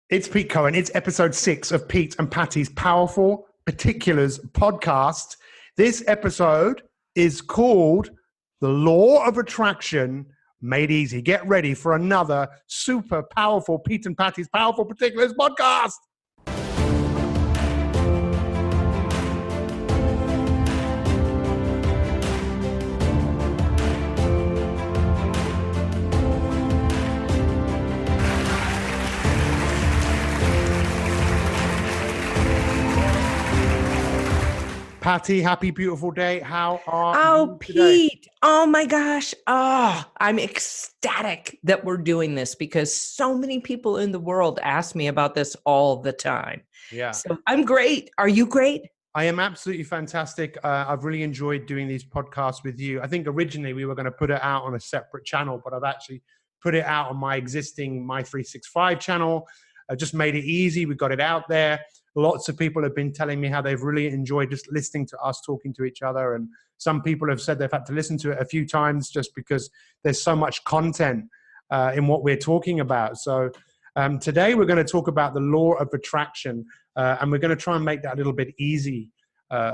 It's Pete Cohen. It's episode 6 of Pete and Patti's Powerful Particulars podcast. This episode is called The Law of Attraction Made Easy. Get ready for another super powerful Pete and Patti's Powerful Particulars podcast. Patti, happy, beautiful day. How are you today? Pete. Oh my gosh. I'm ecstatic that we're doing this because so many people in the world ask me about this all the time. Yeah. So I'm great. Are you great? I am absolutely fantastic. I've really enjoyed doing these podcasts with you. I think originally we were going to put it out on a separate channel, but I've actually put it out on my existing My365 channel. I just made it easy. We got it out there. Lots of people have been telling me how they've really enjoyed just listening to us talking to each other. And some people have said they've had to listen to it a few times just because there's so much content in what we're talking about. So today we're going to talk about the law of attraction, and we're going to try and make that a little bit easy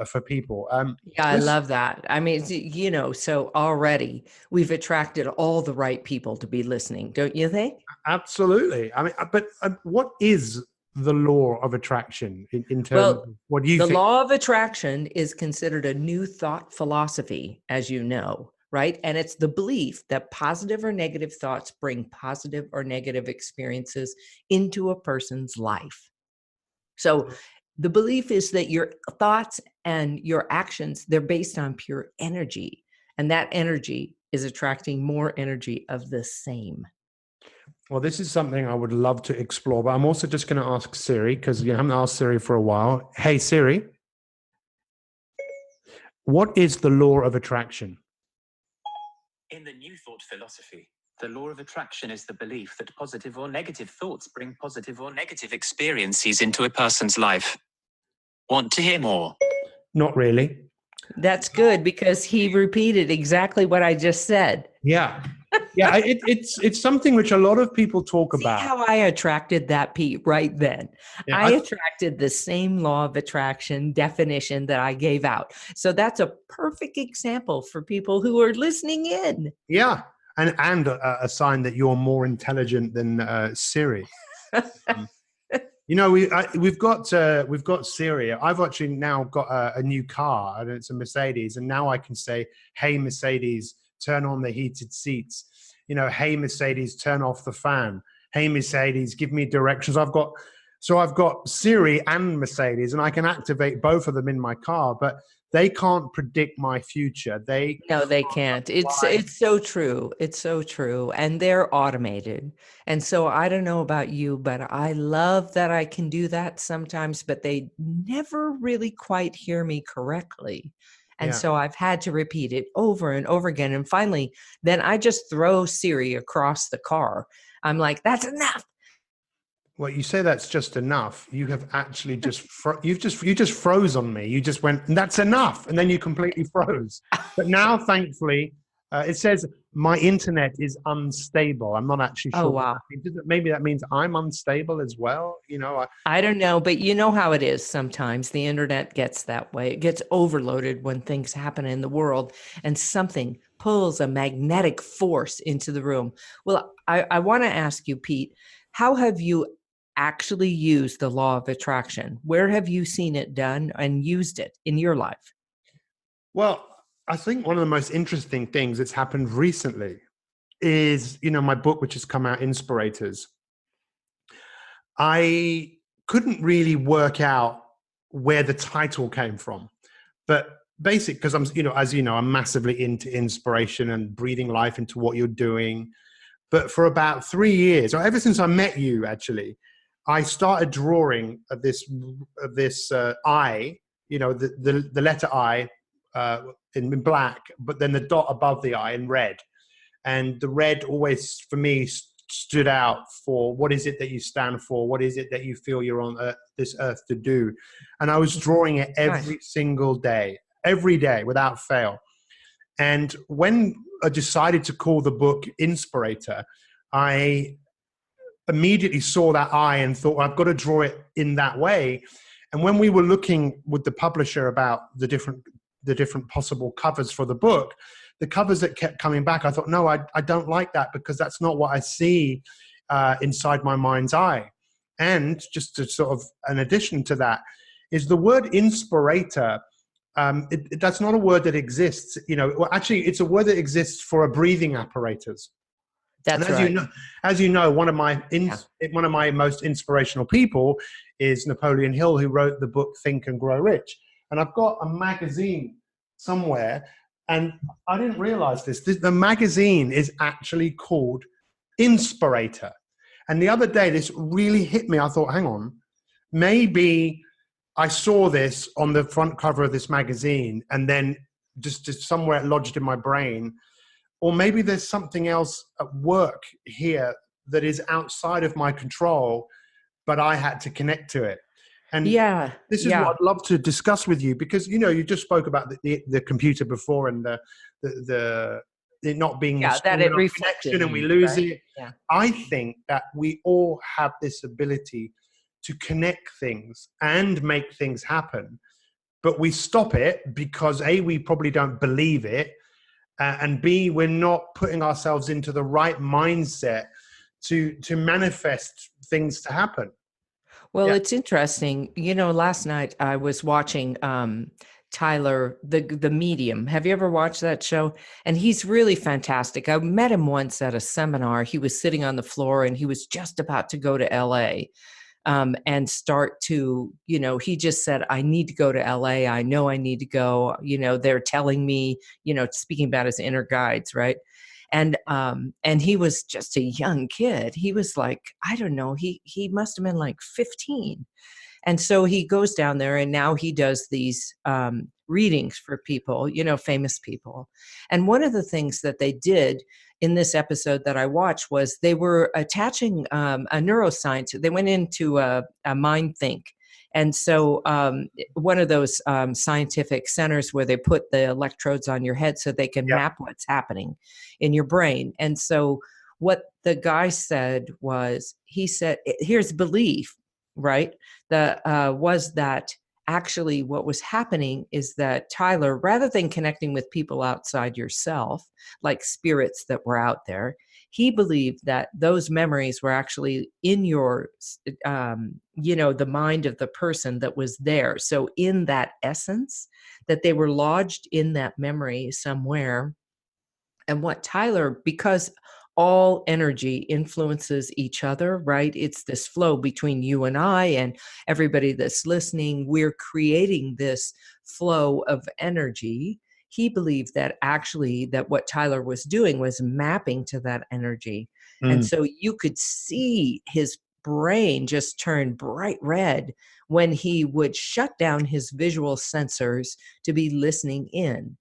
for people. I love that. I mean, so already we've attracted all the right people to be listening, don't you think? Absolutely. I mean, but what is the law of attraction in terms of what do you think? The law of attraction is considered a new thought philosophy, as you know, right? And it's the belief that positive or negative thoughts bring positive or negative experiences into a person's life. So the belief is that your thoughts and your actions, they're based on pure energy. And that energy is attracting more energy of the same. Well, this is something I would love to explore, but I'm also just going to ask Siri because you haven't asked Siri for a while. Hey, Siri, what is the law of attraction? In the New Thought philosophy, the law of attraction is the belief that positive or negative thoughts bring positive or negative experiences into a person's life. Want to hear more? Not really. That's good because he repeated exactly what I just said. Yeah. Yeah, it's something which a lot of people talk about. See how I attracted that, Pete, right then. Yeah, I attracted the same law of attraction definition that I gave out. So that's a perfect example for people who are listening in. Yeah, and a sign that you're more intelligent than Siri. We've got Siri. I've actually now got a new car, and it's a Mercedes, and now I can say, "Hey Mercedes, turn on the heated seats." Hey Mercedes, turn off the fan. Hey Mercedes, give me directions. I've got Siri and Mercedes, and I can activate both of them in my car, but they can't predict my future. No, they can't. It's so true. It's so true. And they're automated. And so I don't know about you, but I love that I can do that sometimes, but they never really quite hear me correctly. And so I've had to repeat it over and over again. And finally, then I just throw Siri across the car. I'm like, that's enough. Well, you say that's just enough. You have actually you just froze on me. You just went, that's enough. And then you completely froze. But now, thankfully, it says my internet is unstable. I'm not actually sure. Oh, wow. Maybe that means I'm unstable as well. I don't know, but you know how it is sometimes. The internet gets that way. It gets overloaded when things happen in the world and something pulls a magnetic force into the room. Well, I want to ask you, Pete, how have you actually used the law of attraction? Where have you seen it done and used it in your life? Well, I think one of the most interesting things that's happened recently is, my book, which has come out, Inspirators. I couldn't really work out where the title came from, but because I'm massively into inspiration and breathing life into what you're doing. But for about 3 years, or ever since I met you, actually, I started drawing this I, the letter I, in black, but then the dot above the I in red. And the red always, for me, stood out for what is it that you stand for? What is it that you feel you're on this earth to do? And I was drawing it every single day, every day without fail. And when I decided to call the book Inspirator, I immediately saw that eye and thought, well, I've got to draw it in that way. And when we were looking with the publisher about the different possible covers for the book, the covers that kept coming back, I thought, no, I don't like that, because that's not what I see inside my mind's eye. And just to sort of an addition to that is the word inspirator. That's not a word that exists. Well, actually, it's a word that exists for a breathing apparatus. That's and right. As you know, one of my most inspirational people is Napoleon Hill, who wrote the book Think and Grow Rich. And I've got a magazine somewhere, and I didn't realize this. The magazine is actually called Inspirator. And the other day, this really hit me. I thought, hang on, maybe I saw this on the front cover of this magazine, and then just somewhere it lodged in my brain. Or maybe there's something else at work here that is outside of my control, but I had to connect to it. And this is what I'd love to discuss with you, because, you just spoke about the computer before, and the it not being that it reflected and we lose it. Yeah. I think that we all have this ability to connect things and make things happen, but we stop it because A, we probably don't believe it, and B, we're not putting ourselves into the right mindset to manifest things to happen. Well, it's interesting. Last night I was watching Tyler, the Medium. Have you ever watched that show? And he's really fantastic. I met him once at a seminar. He was sitting on the floor, and he was just about to go to LA. And start to, he just said, I need to go to LA. I know I need to go. They're telling me, speaking about his inner guides, right? And he was just a young kid. He was like, I don't know, he must have been like 15. And so he goes down there, and now he does these readings for people, famous people. And one of the things that they did in this episode that I watched was they were attaching a neuroscience. They went into a mind think. And so one of those scientific centers where they put the electrodes on your head so they can map what's happening in your brain. And so what the guy said was, he said, here's belief, right? Was that actually what was happening is that Tyler, rather than connecting with people outside yourself, like spirits that were out there, he believed that those memories were actually in your, the mind of the person that was there. So in that essence, that they were lodged in that memory somewhere. And what Tyler, because all energy influences each other, right? It's this flow between you and I and everybody that's listening. We're creating this flow of energy. He believed that actually that what Tyler was doing was mapping to that energy. And so you could see his brain just turn bright red when he would shut down his visual sensors to be listening in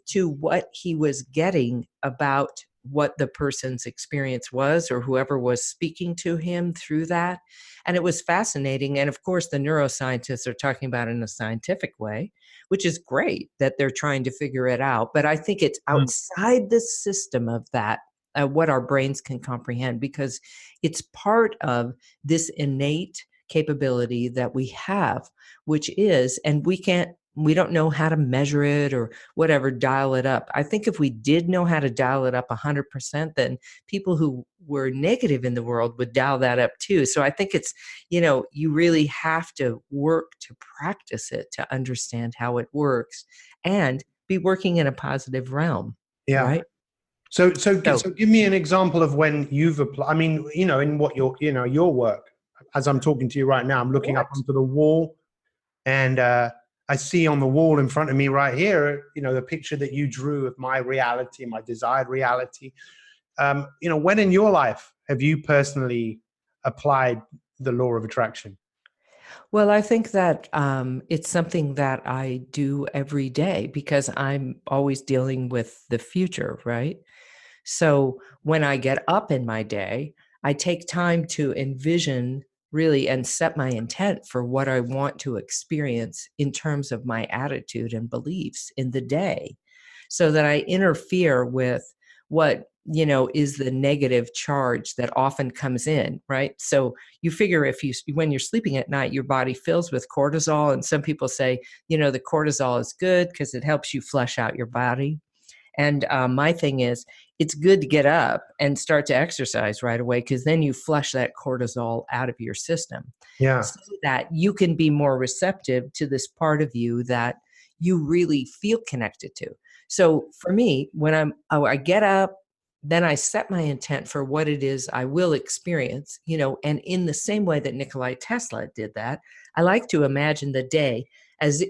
to what he was getting about what the person's experience was, or whoever was speaking to him through that. And it was fascinating. And of course, the neuroscientists are talking about it in a scientific way, which is great that they're trying to figure it out. But I think it's outside the system of that, what our brains can comprehend, because it's part of this innate capability that we have, which is, and we don't know how to measure it or whatever, dial it up. I think if we did know how to dial it up 100%, then people who were negative in the world would dial that up too. So I think it's, you really have to work to practice it to understand how it works and be working in a positive realm. Yeah. Right. So give me an example of when you've applied. I mean, in what your work, as I'm talking to you right now, I'm looking up onto the wall, and I see on the wall in front of me right here, the picture that you drew of my reality, my desired reality. When in your life have you personally applied the law of attraction? Well, I think that it's something that I do every day because I'm always dealing with the future, right? So when I get up in my day, I take time to envision really and set my intent for what I want to experience in terms of my attitude and beliefs in the day, so that I interfere with what, is the negative charge that often comes in, right? So you figure when you're sleeping at night, your body fills with cortisol. And some people say, the cortisol is good because it helps you flush out your body. And my thing is, it's good to get up and start to exercise right away, because then you flush that cortisol out of your system, Yeah. so that you can be more receptive to this part of you that you really feel connected to. So for me, when I get up, then I set my intent for what it is I will experience, and in the same way that Nikola Tesla did that, I like to imagine the day as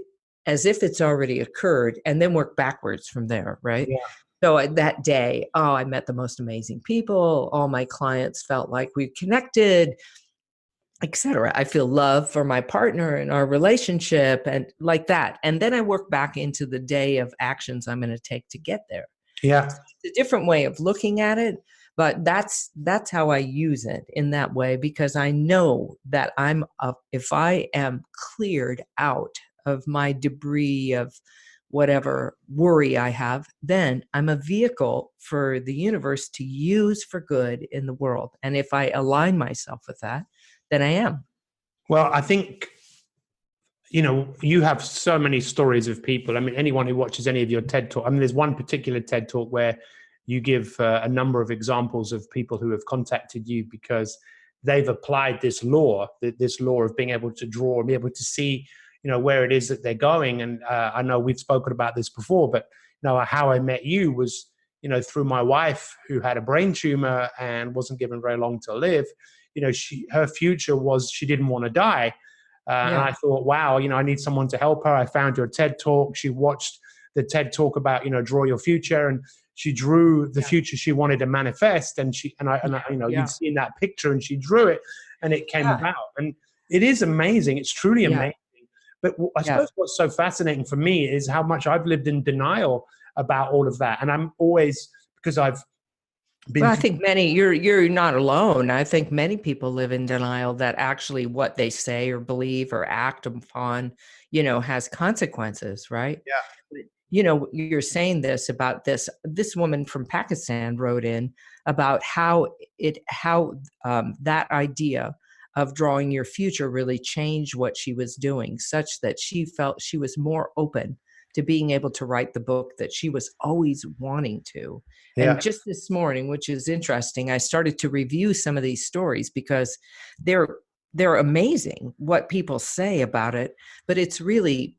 if it's already occurred, and then work backwards from there, right? Yeah. So that day, I met the most amazing people. All my clients felt like we connected, etc. I feel love for my partner and our relationship and like that. And then I work back into the day of actions I'm going to take to get there. Yeah. It's a different way of looking at it, but that's how I use it in that way, because I know that if I am cleared out of my debris of whatever worry I have, then I'm a vehicle for the universe to use for good in the world. And if I align myself with that, then I am. Well, I think, you have so many stories of people. I mean, anyone who watches any of your TED Talk, I mean, there's one particular TED Talk where you give a number of examples of people who have contacted you because they've applied this law of being able to draw and be able to see, where it is that they're going. And I know we've spoken about this before, but how I met you was, through my wife, who had a brain tumor and wasn't given very long to live. Her future was, she didn't want to die. And I thought, wow, I need someone to help her. I found your TED Talk. She watched the TED Talk about, draw your future, and she drew the future she wanted to manifest. And you'd seen that picture, and she drew it, and it came about. And it is amazing. It's truly amazing. But I suppose what's so fascinating for me is how much I've lived in denial about all of that. And I'm always, because I've been. Well, I think you're not alone. I think many people live in denial that actually what they say or believe or act upon, has consequences, right? Yeah. You're saying this about this woman from Pakistan wrote in about how that idea of drawing your future really changed what she was doing, such that she felt she was more open to being able to write the book that she was always wanting to. Yeah. And just this morning, which is interesting, I started to review some of these stories because they're amazing what people say about it, but it's really,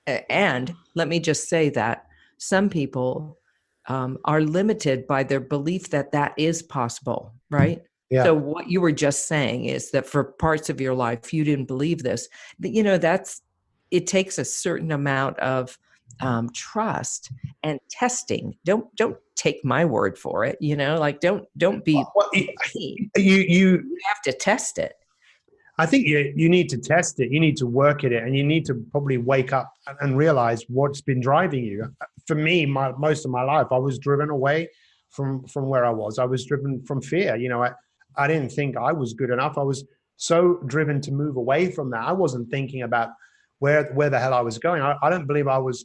and let me just say that some people are limited by their belief that that is possible, right? Yeah. So what you were just saying is that for parts of your life, you didn't believe this. It takes a certain amount of trust and testing. Don't take my word for it. Don't be. You have to test it. I think you need to test it. You need to work at it, and you need to probably wake up and realize what's been driving you. For me, most of my life, I was driven away from where I was. I was driven from fear. I didn't think I was good enough. I was so driven to move away from that. I wasn't thinking about where the hell I was going. I don't believe I was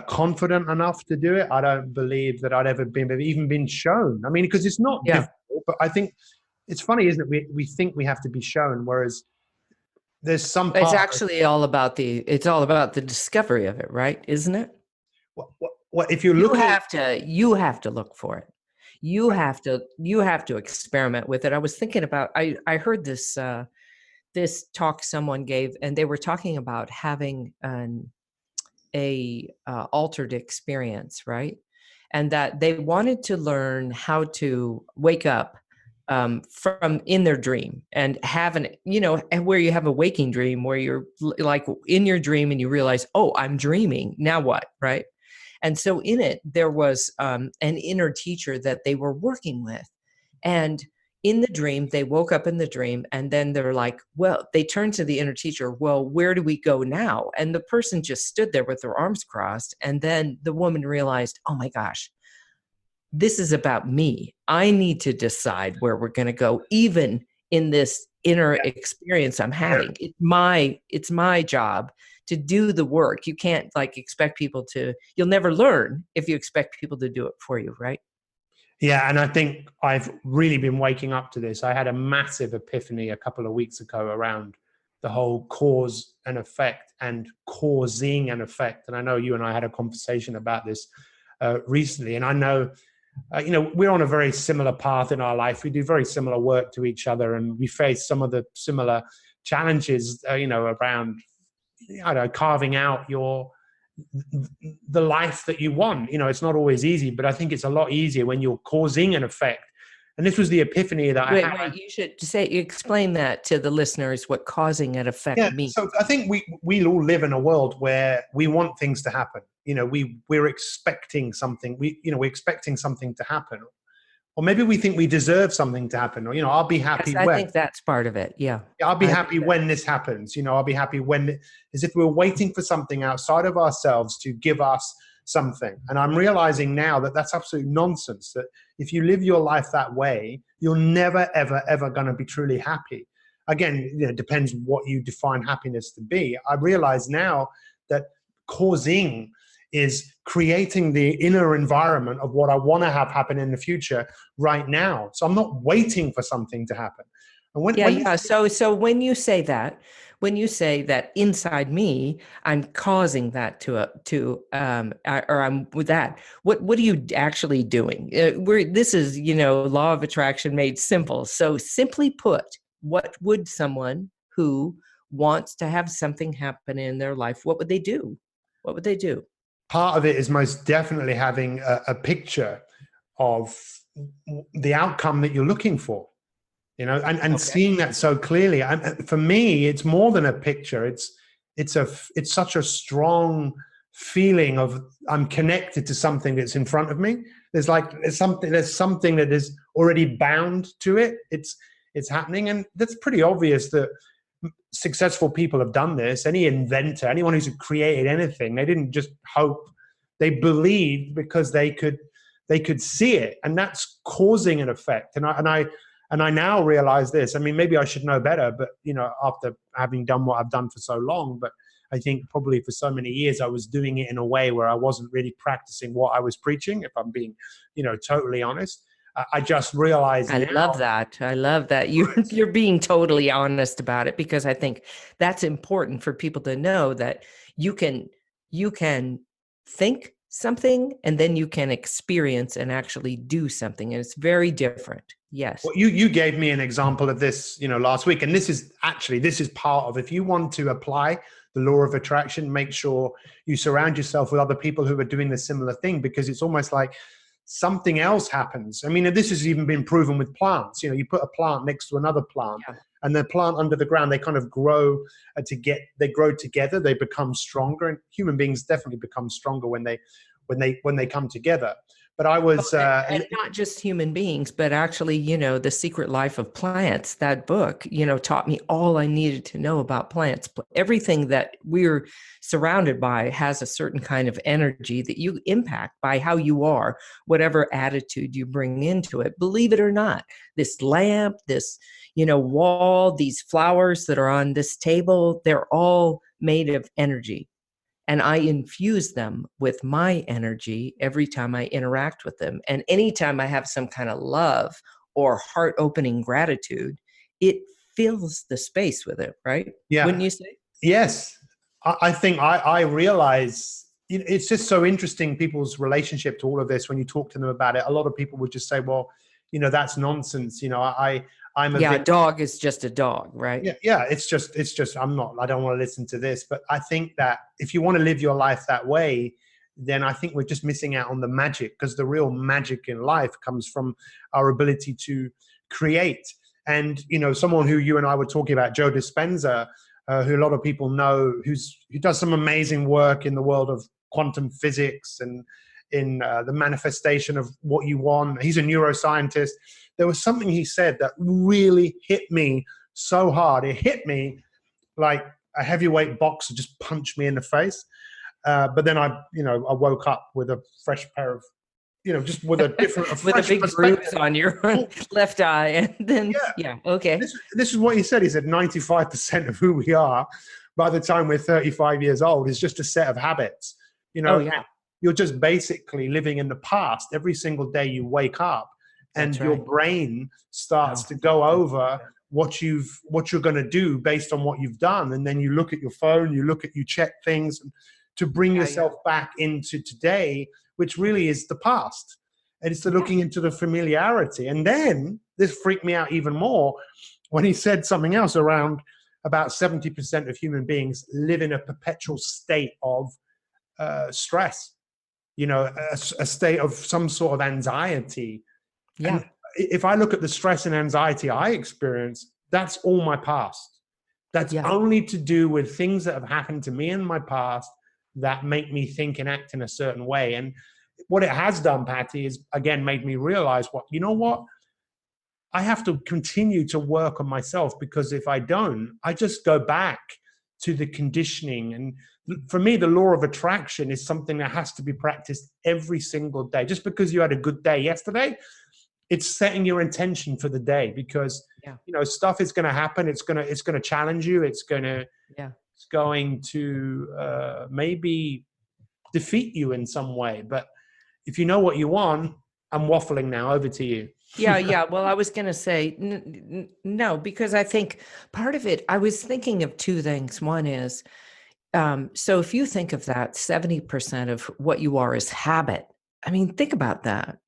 confident enough to do it. I don't believe that I'd ever even been shown. I mean, because it's not difficult, but I think it's funny, isn't it? We think we have to be shown, whereas there's some part. It's actually all about the discovery of it, right? Isn't it? What if you're looking? You have to look for it. You have to experiment with it. I was thinking about. I heard this talk someone gave, and they were talking about having a altered experience, right? And that they wanted to learn how to wake up from in their dream and have where you have a waking dream where you're like in your dream and you realize, oh, I'm dreaming. Now what? Right. And so in it, there was an inner teacher that they were working with. And in the dream, they woke up in the dream, and then they're like, well, they turned to the inner teacher, well, where do we go now? And the person just stood there with their arms crossed. And then the woman realized, oh my gosh, this is about me. I need to decide where we're going to go, even in this inner experience I'm having. It's my job to do the work. You can't expect people to, you'll never learn if you expect people to do it for you, right? Yeah, and I think I've really been waking up to this. I had a massive epiphany a couple of weeks ago around the whole cause and effect and causing an effect. And I know you and I had a conversation about this recently. And I know, we're on a very similar path in our life. We do very similar work to each other, and we face some of the similar challenges, around, I don't know, carving out the life that you want. It's not always easy, but I think it's a lot easier when you're causing an effect. And this was the epiphany that I had. Wait, you should explain that to the listeners, what causing an effect means. So I think we all live in a world where we want things to happen. We're expecting something. We're expecting something to happen, or maybe we think we deserve something to happen. Or I'll be happy. Yes, I think that's part of it. Yeah. I'll be happy when this happens. I'll be happy when, as if we're waiting for something outside of ourselves to give us something. And I'm realizing now that that's absolute nonsense. That if you live your life that way, you're never, ever, ever going to be truly happy. Again, it depends what you define happiness to be. I realize now that causing is creating the inner environment of what I want to have happen in the future right now. So I'm not waiting for something to happen. And So when you say that inside me, I'm causing that or I'm with that. What are you actually doing? This is law of attraction made simple. So simply put, what would someone who wants to have something happen in their life, what would they do? What would they do? Part of it is most definitely having a picture of the outcome that you're looking for, and seeing that so clearly. For me, it's more than a picture. It's such a strong feeling of I'm connected to something that's in front of me. There's something that is already bound to it. It's happening, and that's pretty obvious that successful people have done this. Any inventor, anyone who's created anything, they didn't just hope, they believed because they could see it, and that's causing an effect. And I now realize this. I mean, maybe I should know better, but after having done what I've done for so long, but I think probably for so many years I was doing it in a way where I wasn't really practicing what I was preaching, if I'm being totally honest. I just realized. I love that. You're being totally honest about it, because I think that's important for people to know, that you can think something and then you can experience and actually do something, and it's very different. Yes. Well, you gave me an example of this, last week, and this is part of, if you want to apply the law of attraction, make sure you surround yourself with other people who are doing the similar thing, because it's almost like something else happens. I mean, this has even been proven with plants. You put a plant next to another plant, and the plant under the ground, they kind of grow together. They become stronger, and human beings definitely become stronger when they come together. But I was, and not just human beings, but actually, The Secret Life of Plants, that book, taught me all I needed to know about plants. Everything that we're surrounded by has a certain kind of energy that you impact by how you are, whatever attitude you bring into it. Believe it or not, this lamp, this, wall, these flowers that are on this table, they're all made of energy. And I infuse them with my energy every time I interact with them. And anytime I have some kind of love or heart-opening gratitude, it fills the space with it, right? Yeah. Wouldn't you say? Yes. I think I realize it's just so interesting, people's relationship to all of this. When you talk to them about it, a lot of people would just say, well, that's nonsense. A dog is just a dog, right? Yeah. It's just, I don't want to listen to this. But I think that if you want to live your life that way, then I think we're just missing out on the magic, because the real magic in life comes from our ability to create. And, someone who you and I were talking about, Joe Dispenza, who a lot of people know, who does some amazing work in the world of quantum physics and in the manifestation of what you want. He's a neuroscientist. There was something he said that really hit me so hard. It hit me like a heavyweight boxer just punched me in the face. But then I woke up with a fresh pair of, just with a different, with a big bruise on your left eye. And then, okay. This is what he said. He said 95% of who we are by the time we're 35 years old is just a set of habits. you're just basically living in the past. Every single day you wake up and That's your right. brain starts Oh, to go over what you're going to do based on what you've done. And then you look at your phone, you check things to bring yeah, yourself back into today, which really is the past. And it's the looking into the familiarity. And then this freaked me out even more when he said something else around about 70% of human beings live in a perpetual state of stress, a state of some sort of anxiety. yeah, And if I look at the stress and anxiety I experience, that's all my past. That's yeah. only to do with things that have happened to me in my past that make me think and act in a certain way. And what it has done, Patti, is again made me realize what I have to continue to work on myself, because if I don't, I just go back to the conditioning. And for me, the law of attraction is something that has to be practiced every single day. Just because you had a good day yesterday, it's setting your intention for the day, because Yeah. stuff is going to happen. It's going to challenge you. It's going Yeah. to maybe defeat you in some way. But if you know what you want, I'm waffling now. Over to you. Yeah, yeah. Well, I was going to say no, because I think part of it, I was thinking of two things. One is, so if you think of that, 70% of what you are is habit. I mean, think about that.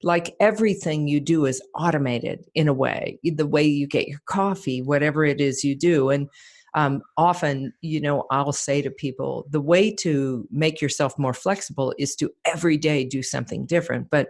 Like everything you do is automated in a way, the way you get your coffee, whatever it is you do. And often, I'll say to people, the way to make yourself more flexible is to every day do something different. But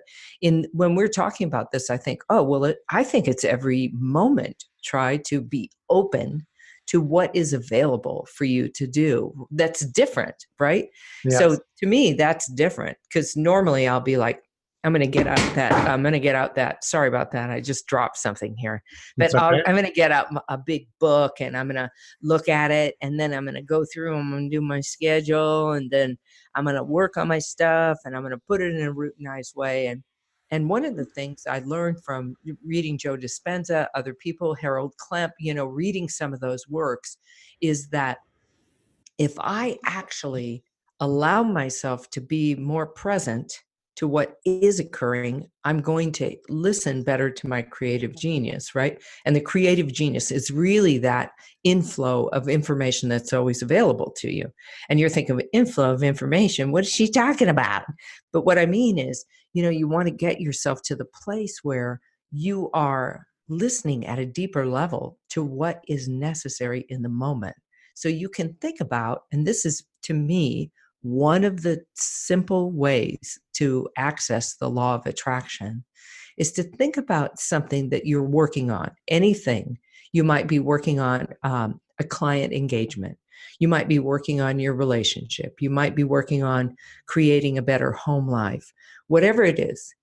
when we're talking about this, I think, oh, well, I think it's every moment try to be open to what is available for you to do. That's different, right? So Yes. to me, that's different, because normally I'll be like, I'm going to get out that, sorry about that. I just dropped something here, but It's okay. I'm going to get out a big book and I'm going to look at it. And then I'm going to go through, I'm going to do my schedule, and then I'm going to work on my stuff, and I'm going to put it in a routinized way. And one of the things I learned from reading Joe Dispenza, other people, Harold Klemp, reading some of those works, is that if I actually allow myself to be more present to what is occurring, I'm going to listen better to my creative genius, right? And the creative genius is really that inflow of information that's always available to you. And you're thinking of inflow of information. What is she talking about? But what I mean is, you want to get yourself to the place where you are listening at a deeper level to what is necessary in the moment. So you can think about, and this is to me, one of the simple ways to access the law of attraction is to think about something that you're working on, anything. You might be working on a client engagement. You might be working on your relationship. You might be working on creating a better home life. Whatever it is,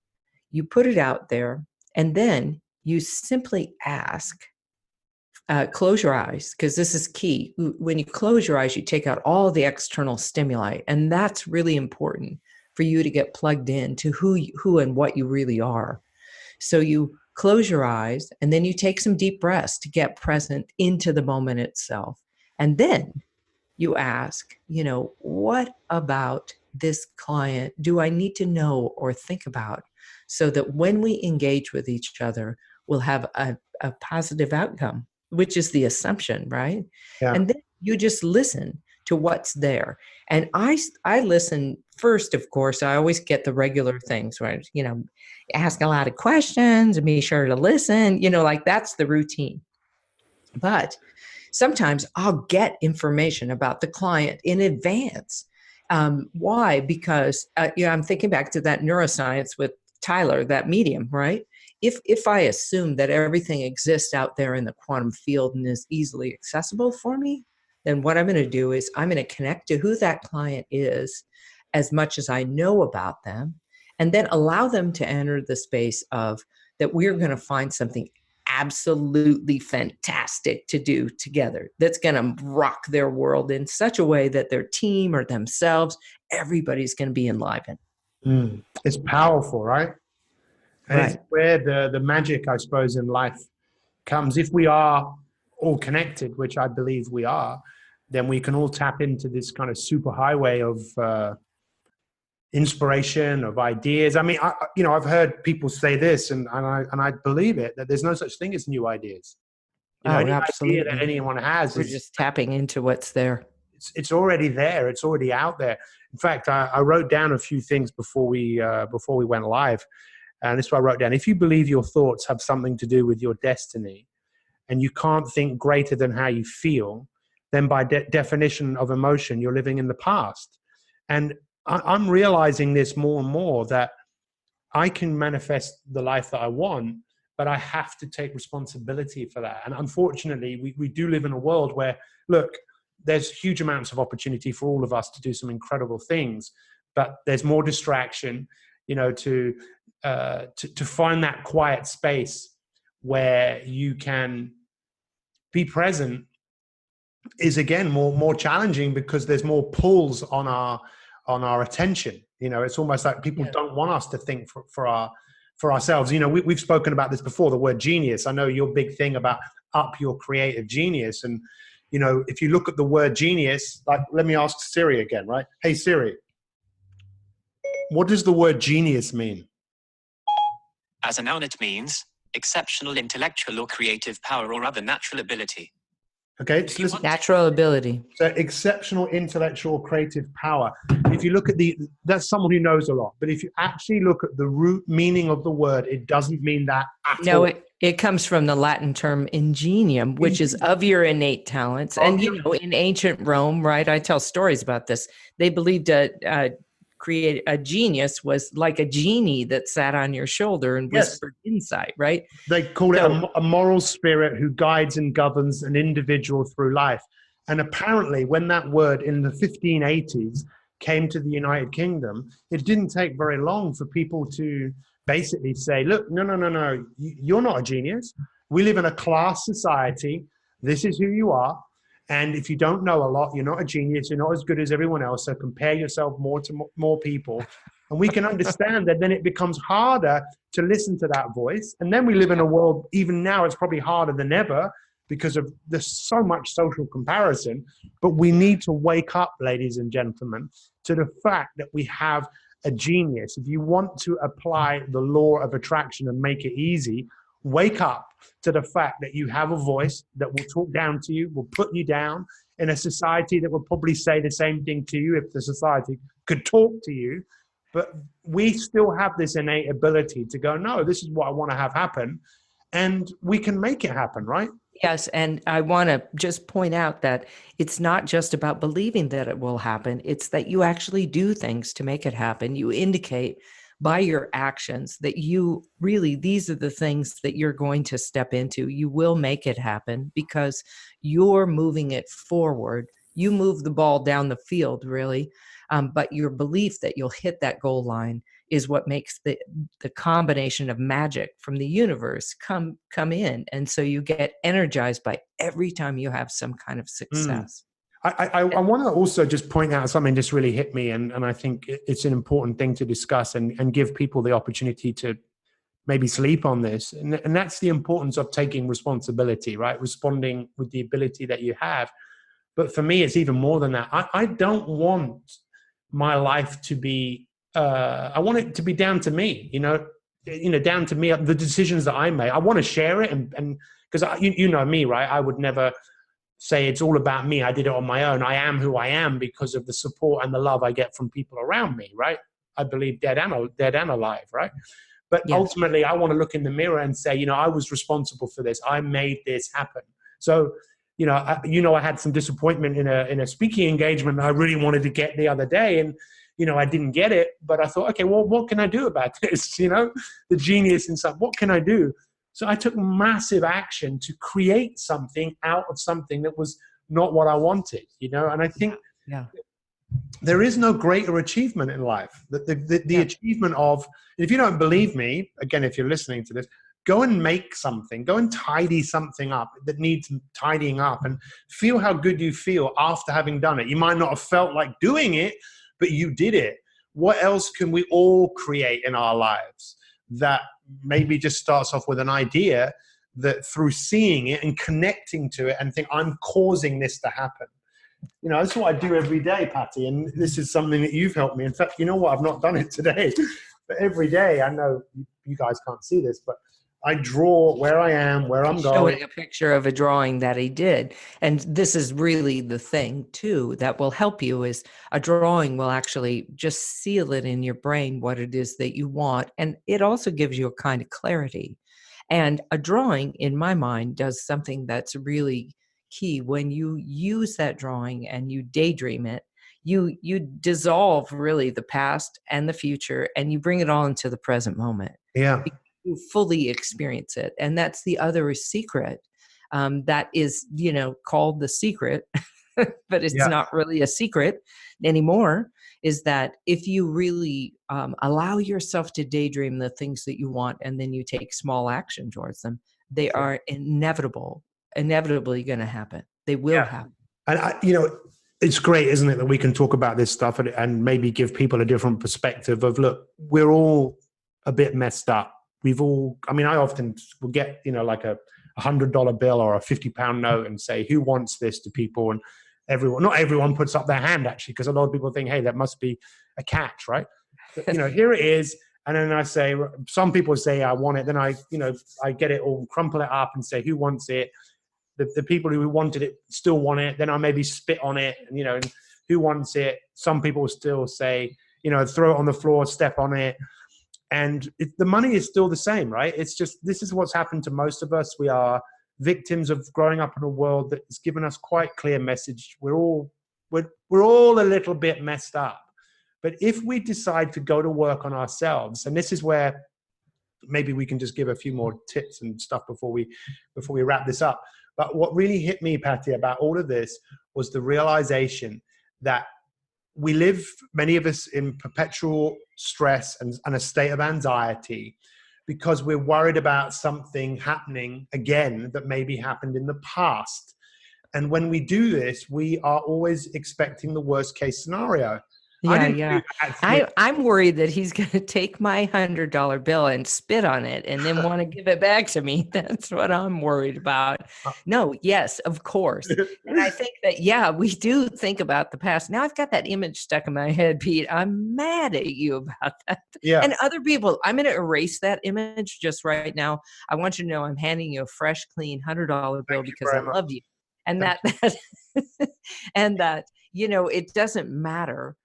you put it out there, and then you simply ask, close your eyes, because this is key. When you close your eyes, you take out all the external stimuli, and that's really important for you to get plugged in to who and what you really are. So you close your eyes, and then you take some deep breaths to get present into the moment itself. And then you ask, what about this client do I need to know or think about, so that when we engage with each other, we'll have a positive outcome, which is the assumption, right? Yeah. And then you just listen to what's there. And I listen first, of course. I always get the regular things, right? Ask a lot of questions and be sure to listen, like that's the routine. But sometimes I'll get information about the client in advance. Why? Because I'm thinking back to that neuroscience with Tyler, that medium, right? If I assume that everything exists out there in the quantum field and is easily accessible for me, then what I'm going to do is I'm going to connect to who that client is as much as I know about them, and then allow them to enter the space of that we're going to find something absolutely fantastic to do together that's going to rock their world in such a way that their team or themselves, everybody's going to be enlivened. It's powerful, right? And it's Right. where the magic, I suppose, in life comes. If we are all connected, which I believe we are, then we can all tap into this kind of super highway of inspiration, of ideas. I mean, I've heard people say this, and I believe it, that there's no such thing as new ideas. Oh, Any idea that absolutely. anyone has We're is just tapping into what's there. it's already there. It's already out there. In fact, I wrote down a few things before we went live, and this is what I wrote down. If you believe your thoughts have something to do with your destiny, and you can't think greater than how you feel, then by definition of emotion, you're living in the past. And I'm realizing this more and more, that I can manifest the life that I want, but I have to take responsibility for that. And unfortunately, we do live in a world where, look, there's huge amounts of opportunity for all of us to do some incredible things, but there's more distraction, to find that quiet space where you can be present is, again, more challenging, because there's more pulls on our attention. It's almost like people don't want us to think for ourselves. We've spoken about this before, the word genius. I know your big thing about up your creative genius. And, if you look at the word genius, like, let me ask Siri again, right? Hey, Siri, what does the word genius mean? As a noun, it means exceptional intellectual or creative power or other natural ability. Okay, so listen. Natural ability. So exceptional intellectual creative power. If you look at that's someone who knows a lot. But if you actually look at the root meaning of the word, it doesn't mean that at all. No, it comes from the Latin term ingenium, which is of your innate talents. And, in ancient Rome, right, I tell stories about this. They believed create a genius was like a genie that sat on your shoulder and whispered insight, right? They call it a moral spirit who guides and governs an individual through life. And apparently, when that word in the 1580s came to the United Kingdom, it didn't take very long for people to basically say, look, no, you're not a genius. We live in a class society. This is who you are. And if you don't know a lot, you're not a genius. You're not as good as everyone else. So compare yourself more to more people. And we can understand that then it becomes harder to listen to that voice. And then we live in a world, even now, it's probably harder than ever because of there's so much social comparison. But we need to wake up, ladies and gentlemen, to the fact that we have a genius. If you want to apply the law of attraction and make it easy, wake up to the fact that you have a voice that will talk down to you, will put you down in a society that will probably say the same thing to you if the society could talk to you. But we still have this innate ability to go, no, this is what I want to have happen. And we can make it happen, right? Yes. And I want to just point out that it's not just about believing that it will happen. It's that you actually do things to make it happen. You indicate by your actions that these are the things that you're going to step into. You will make it happen because you're moving it forward. You move the ball down the field, really. But your belief that you'll hit that goal line is what makes the combination of magic from the universe come in. And so you get energized by every time you have some kind of success. I want to also just point out something just really hit me, and I think it's an important thing to discuss and give people the opportunity to maybe sleep on this. And that's the importance of taking responsibility, right? Responding with the ability that you have. But for me, it's even more than that. I don't want my life to be, I want it to be down to me, down to me, the decisions that I make. I want to share it. And because you know me, right? I would never say it's all about me. I did it on my own. I am who I am because of the support and the love I get from people around me, right? I believe dead and alive, right? But ultimately, I want to look in the mirror and say, I was responsible for this. I made this happen. So, I had some disappointment in a speaking engagement that I really wanted to get the other day, and I didn't get it. But I thought, okay, well, what can I do about this? The genius inside. What can I do? So I took massive action to create something out of something that was not what I wanted, and I think there is no greater achievement in life. The achievement of, if you don't believe me, again, if you're listening to this, go and make something, go and tidy something up that needs tidying up and feel how good you feel after having done it. You might not have felt like doing it, but you did it. What else can we all create in our lives that maybe just starts off with an idea that through seeing it and connecting to it and think, I'm causing this to happen. You know, that's what I do every day, Patti. And this is something that you've helped me. In fact, you know what? I've not done it today, but every day, I know you guys can't see this, but I draw where I am, where I'm going. Showing a picture of a drawing that he did. And this is really the thing too that will help you, is a drawing will actually just seal it in your brain what it is that you want. And it also gives you a kind of clarity. And a drawing, in my mind, does something that's really key. When you use that drawing and you daydream it, you dissolve really the past and the future, and you bring it all into the present moment. Yeah. You fully experience it. And that's the other secret, that is, called the secret, but it's Yeah. not really a secret anymore, is that if you really allow yourself to daydream the things that you want, and then you take small action towards them, they are inevitably going to happen. They will happen. And it's great, isn't it, that we can talk about this stuff and maybe give people a different perspective of, look, we're all a bit messed up. I often will get, like a $100 bill or a £50 note and say, who wants this, to people? And not everyone puts up their hand, actually, because a lot of people think, hey, that must be a catch, right? But, here it is. And then I say, some people say, I want it. Then I get it all, crumple it up and say, who wants it? The people who wanted it still want it. Then I maybe spit on it, and who wants it? Some people still say, throw it on the floor, step on it. And the money is still the same, right? It's just, this is what's happened to most of us. We are victims of growing up in a world that has given us quite clear message. We're all a little bit messed up. But if we decide to go to work on ourselves, and this is where maybe we can just give a few more tips and stuff before we wrap this up. But what really hit me, Patti, about all of this was the realization that we live, many of us, in perpetual stress and a state of anxiety because we're worried about something happening again that maybe happened in the past. And when we do this, we are always expecting the worst case scenario. Yeah. I'm worried that he's going to take my $100 bill and spit on it and then want to give it back to me. That's what I'm worried about. No, yes, of course. And I think that, we do think about the past. Now I've got that image stuck in my head, Pete. I'm mad at you about that. Yeah. And other people, I'm going to erase that image just right now. I want you to know I'm handing you a fresh, clean $100 bill because I love you. And that it doesn't matter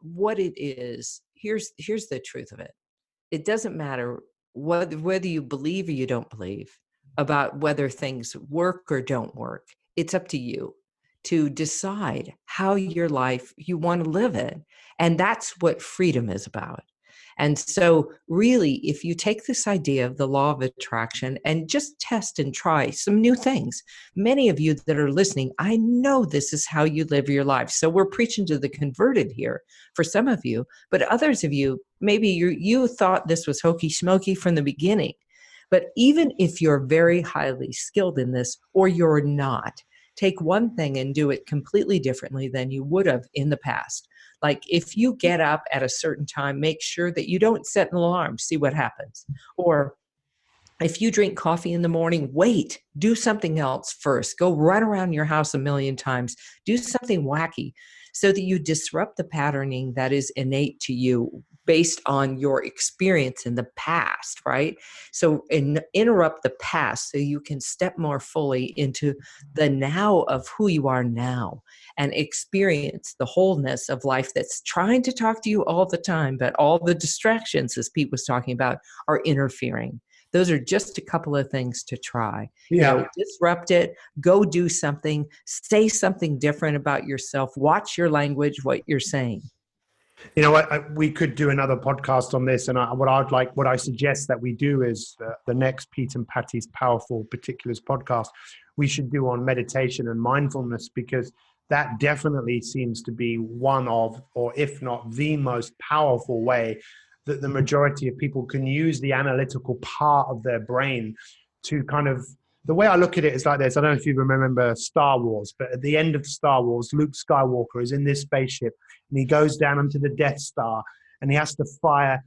what it is. Here's the truth of it. It doesn't matter whether you believe or you don't believe about whether things work or don't work. It's up to you to decide how your life you want to live it. And that's what freedom is about. And so really, if you take this idea of the law of attraction and just test and try some new things, many of you that are listening, I know this is how you live your life. So we're preaching to the converted here for some of you, but others of you, maybe you thought this was hokey smoky from the beginning. But even if you're very highly skilled in this or you're not, take one thing and do it completely differently than you would have in the past. Like if you get up at a certain time, make sure that you don't set an alarm, see what happens. Or if you drink coffee in the morning, wait, do something else first. Go run around your house a million times. Do something wacky so that you disrupt the patterning that is innate to you based on your experience in the past, right? So interrupt the past so you can step more fully into the now of who you are now and experience the wholeness of life that's trying to talk to you all the time, but all the distractions, as Pete was talking about, are interfering. Those are just a couple of things to try. Yeah. Disrupt it, go do something, say something different about yourself, watch your language, what you're saying. We could do another podcast on this, and what I suggest that we do is the next Pete and Patti's Powerful Particulars podcast we should do on meditation and mindfulness, because that definitely seems to be one of, or if not the most powerful way that the majority of people can use the analytical part of their brain to kind of, the way I look at it is like this. I don't know if you remember Star Wars, but at the end of Star Wars, Luke Skywalker is in this spaceship and he goes down onto the Death Star and he has to fire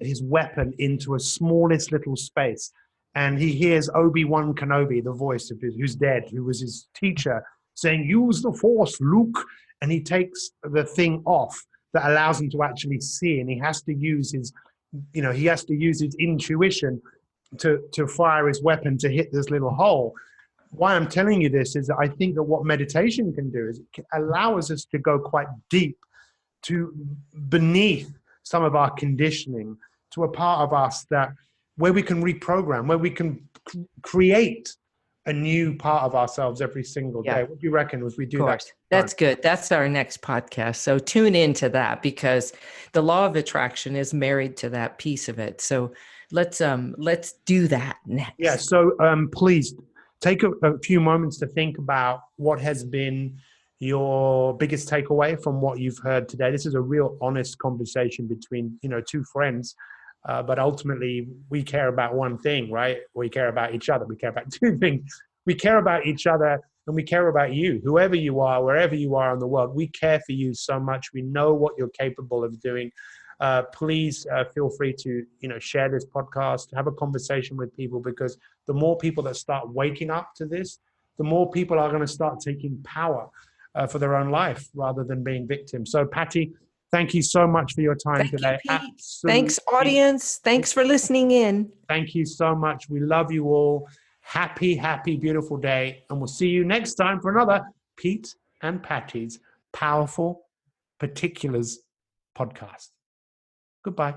his weapon into a smallest little space. And he hears Obi-Wan Kenobi, the voice of who's dead, who was his teacher, saying, use the force, Luke. And he takes the thing off that allows him to actually see. And he has to use his, he has to use his intuition to fire his weapon to hit this little hole. Why I'm telling you this is that I think that what meditation can do is it can allow us to go quite deep to beneath some of our conditioning, to a part of us that where we can reprogram, where we can create a new part of ourselves every single day. What do you reckon as we do that? That's good. That's our next podcast. So tune into that, because the law of attraction is married to that piece of it. So let's do that next. Yeah. So please take a few moments to think about what has been your biggest takeaway from what you've heard today. This is a real honest conversation between, two friends. But ultimately, we care about one thing, right? We care about each other. We care about two things. We care about each other, and we care about you. Whoever you are, wherever you are in the world, we care for you so much. We know what you're capable of doing. Please feel free to, share this podcast, have a conversation with people, because the more people that start waking up to this, the more people are going to start taking power for their own life rather than being victims. So, Patti, thank you so much for your time today. You, Pete. Thanks, audience. Thanks for listening in. Thank you so much. We love you all. Happy, happy, beautiful day. And we'll see you next time for another Pete and Patti's Powerful Particulars podcast. Goodbye.